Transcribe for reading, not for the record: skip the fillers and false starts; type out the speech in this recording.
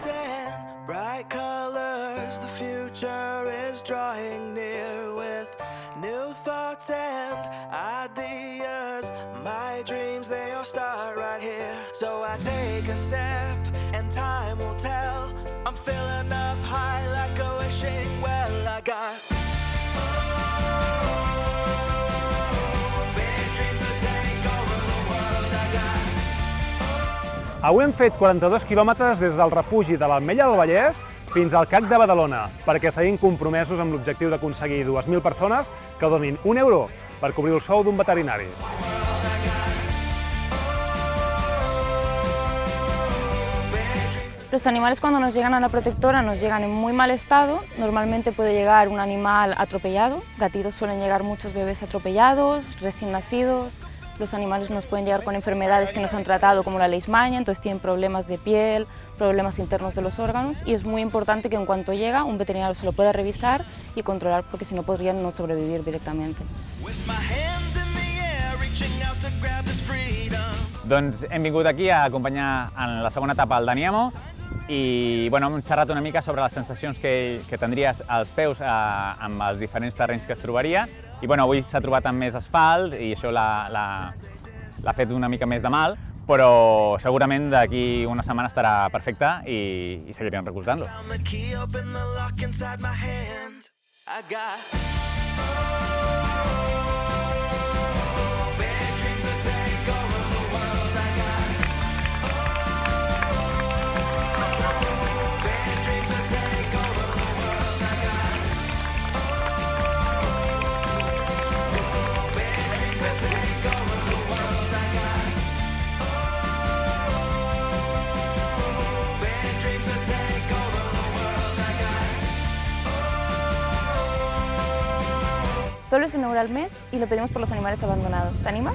lights and bright colors, the future is drawing near with new thoughts and ideas. My dreams, they all start right here. So I take a step and time will tell. I'm filling up high like a wishing well. I got Avui hem fet 42 quilòmetres des del refugi de l'Ametlla del Vallès fins al CAC de Badalona, perquè seguim compromesos amb l'objectiu d'aconseguir 2.000 persones que donin €1 per cobrir el sou d'un veterinari. Los animales cuando nos llegan a la protectora nos llegan en muy mal estado, normalmente puede llegar un animal atropellado, gatitos suelen llegar muchos bebés atropellados, recién nacidos. Los animales nos pueden llegar con enfermedades que no se han tratado como la leishmania, entonces tienen problemas de piel, problemas internos de los órganos y es muy importante que en cuanto llega un veterinario se lo pueda revisar y controlar porque si no podrían no sobrevivir directamente. Doncs hem vingut aquí a acompanyar en la segona etapa el Dani Amo i bueno, hem xerrat una mica sobre les sensacions que tindries als peus amb els diferents terrenys que es trobaria. I bueno, avui s'ha trobat amb més asfalt i això l'ha fet una mica més de mal, però segurament d'aquí una setmana estarà perfecte i seguirem recolzant-lo. Solo es €1 al mes y lo pedimos por los animales abandonados. ¿Te animas?